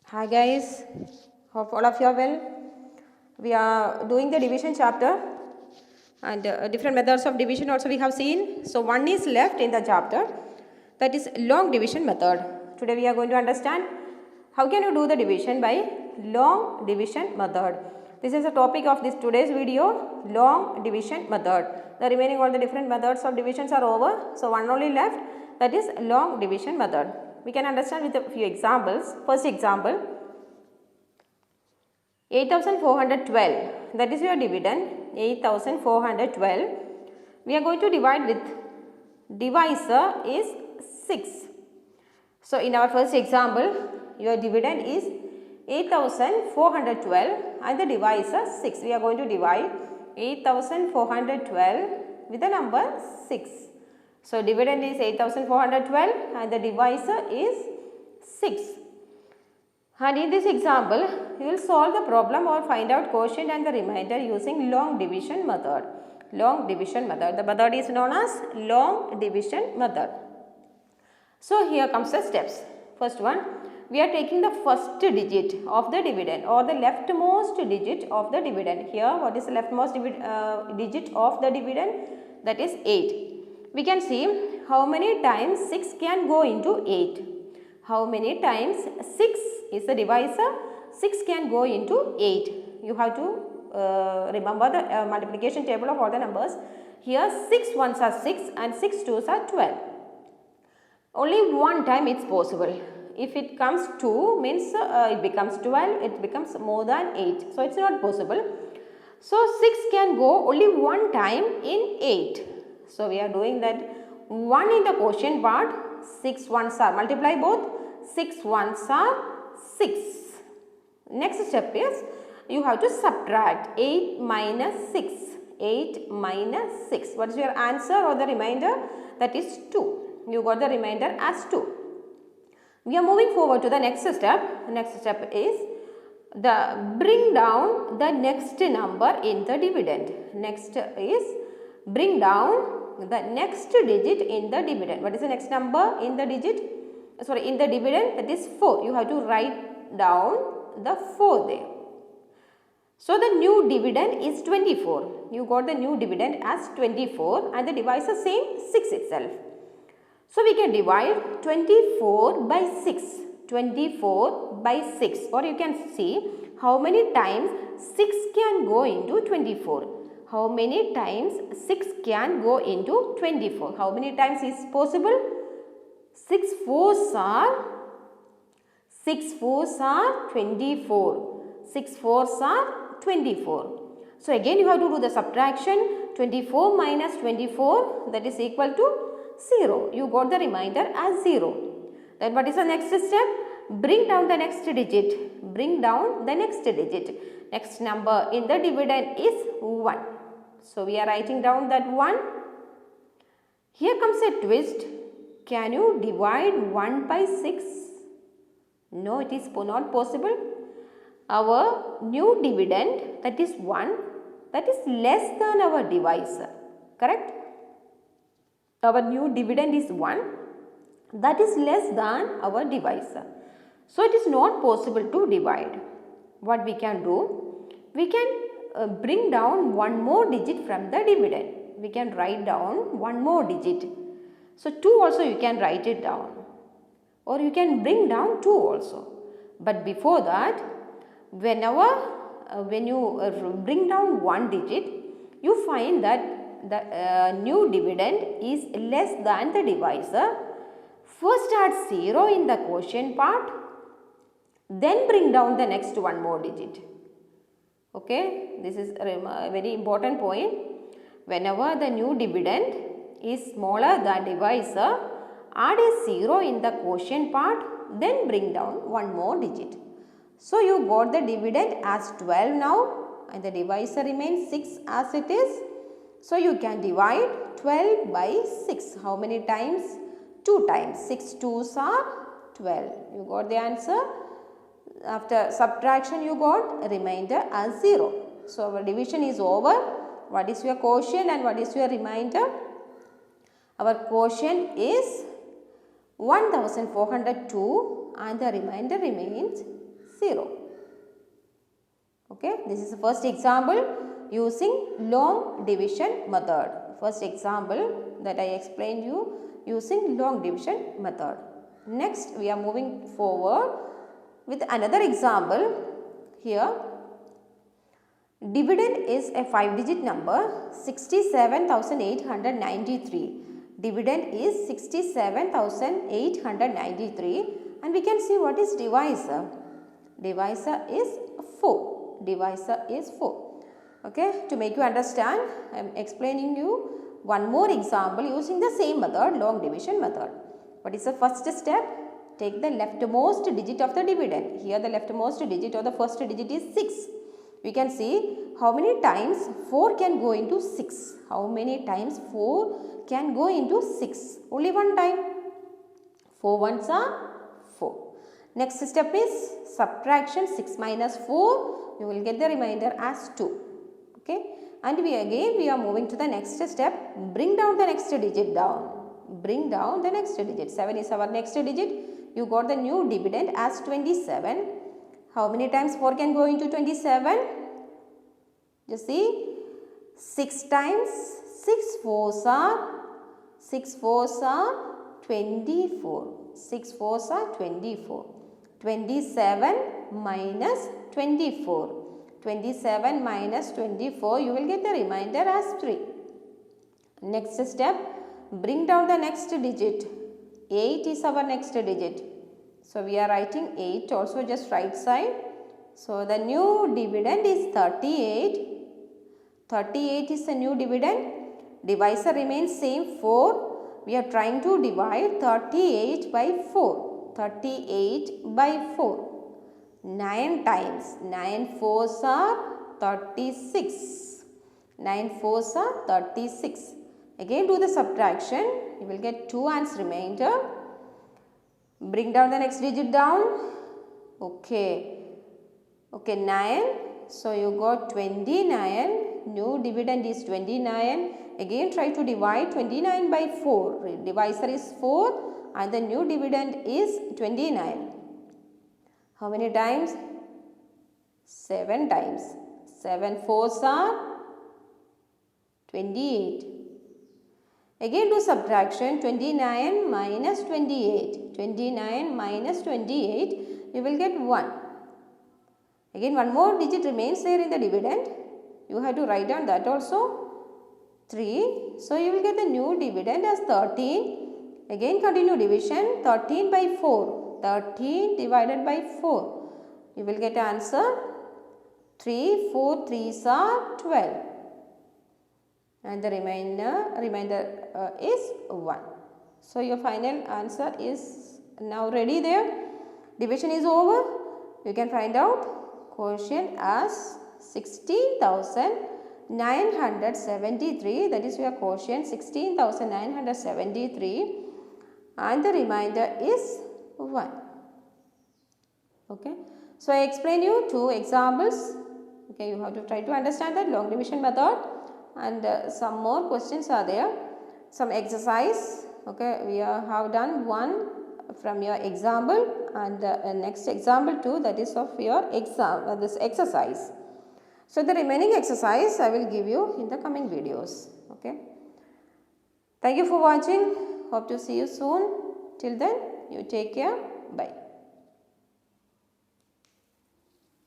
Hi guys, hope all of you are well. We are doing the division chapter and different methods of division also we have seen. So one is left in the chapter, that is long division method. Today we are going to understand how can you do the division by long division method. This is the topic of this today's video, long division method. The remaining all the different methods of divisions are over. So one only left, that is long division method. We can understand with a few examples. First example, 8412, that is your dividend, 8412. We are going to divide with divisor is 6. So in our first example, your dividend is 8412 and the divisor 6. We are going to divide 8412 with the number 6. So dividend is 8412 and the divisor is 6. And in this example, you will solve the problem or find out quotient and the remainder using long division method. Long division method. The method is known as long division method. So here comes the steps. First one, we are taking the first digit of the dividend or the leftmost digit of the dividend. Here, what is the leftmost digit of the dividend? That is 8. We can see how many times 6 can go into 8. How many times 6 is the divisor? 6 can go into 8. You have to remember the multiplication table of all the numbers. Here 6 ones are 6 and 6 twos are 12. Only one time it's possible. If it comes 2 means it becomes 12, it becomes more than 8. So it's not possible. So 6 can go only one time in 8. So we are doing that 1 in the quotient part, 6 ones are, multiply both, 6 ones are 6. Next step is you have to subtract 8 minus 6. 8 minus 6. What is your answer or the remainder? That is 2. You got the remainder as 2. We are moving forward to the next step. Next step is the bring down the next number in the dividend. Next is bring down the next digit in the dividend. What is the next number in the digit? Sorry, in the dividend, that is 4. You have to write down the 4 there. So the new dividend is 24. You got the new dividend as 24 and the divisor same 6 itself. So we can divide 24 by 6. 24 by 6, or you can see how many times 6 can go into 24. How many times 6 can go into 24? How many times is possible? 6 fours are 24. 6 fours are 24. So again you have to do the subtraction. 24 minus 24, that is equal to 0. You got the remainder as 0. Then what is the next step? Bring down the next digit. Bring down the next digit. Next number in the dividend is 1. So we are writing down that 1. Here comes a twist. Can you divide 1 by 6? No, it is not possible. Our new dividend, that is 1, that is less than our divisor. Correct? Our new dividend is 1, that is less than our divisor. So it is not possible to divide. What we can do? We can bring down one more digit from the dividend. We can write down one more digit. So 2 also you can write it down, or you can bring down 2 also. But before that, when you bring down one digit, you find that the new dividend is less than the divisor. First add 0 in the quotient part, then bring down the next one more digit. Okay, this is a very important point. Whenever the new dividend is smaller than divisor, add a 0 in the quotient part, then bring down one more digit. So you got the dividend as 12 now and the divisor remains 6 as it is. So you can divide 12 by 6. How many times? 2 times. 6 twos are 12. You got the answer. After subtraction you got a remainder as 0. So our division is over. What is your quotient and what is your remainder? Our quotient is 1402 and the remainder remains 0. Okay, this is the first example using long division method. First example that I explained you using long division method. Next, we are moving forward with another example. Here, dividend is a 5-digit number, 67,893. Dividend is 67,893, and we can see what is divisor. Divisor is 4. Divisor is 4. Okay, to make you understand, I am explaining you one more example using the same method, long division method. What is the first step? Take the leftmost digit of the dividend. Here the leftmost digit or the first digit is 6. We can see how many times 4 can go into 6. How many times 4 can go into 6? Only one time. 4 ones are 4. Next step is subtraction. 6 minus 4. You will get the remainder as 2. Okay. And we are moving to the next step. Bring down the next digit down. Bring down the next digit. 7 is our next digit. You got the new dividend as 27. How many times 4 can go into 27? Just see. 6 times 6 fours are 24. 6 fours are 24. 27 minus 24. 27 minus 24, you will get the remainder as 3. Next step, bring down the next digit. 8 is our next digit. So, we are writing 8 also, just right side. So, the new dividend is 38. 38 is the new dividend. Divisor remains same 4. We are trying to divide 38 by 4. 38 by 4. 9 times. 9 fours are 36. 9 fours are 36. Again do the subtraction. You will get 2 and remainder. Bring down the next digit down. Okay. 9. So, you got 29. New dividend is 29. Again try to divide 29 by 4. Divisor is 4 and the new dividend is 29. How many times? 7 times. 7 fours are 28. Again do subtraction. 29 minus 28. 29 minus 28. You will get 1. Again one more digit remains there in the dividend. You have to write down that also. 3. So, you will get the new dividend as 13. Again continue division. 13 by 4. 13 divided by 4. You will get answer 3. 4 3s are 12. And the remainder is 1. So, your final answer is now ready there. Division is over. You can find out quotient as 16,973. That is your quotient 16,973. And the remainder is 1. Okay. So, I explain you 2 examples. Okay, you have to try to understand that long division method, and some more questions are there. Some exercise. Okay, we have done one from your example, and next example 2, that is of your exam, this exercise. So, the remaining exercise I will give you in the coming videos. Okay. Thank you for watching. Hope to see you soon. Till then, you take care. Bye.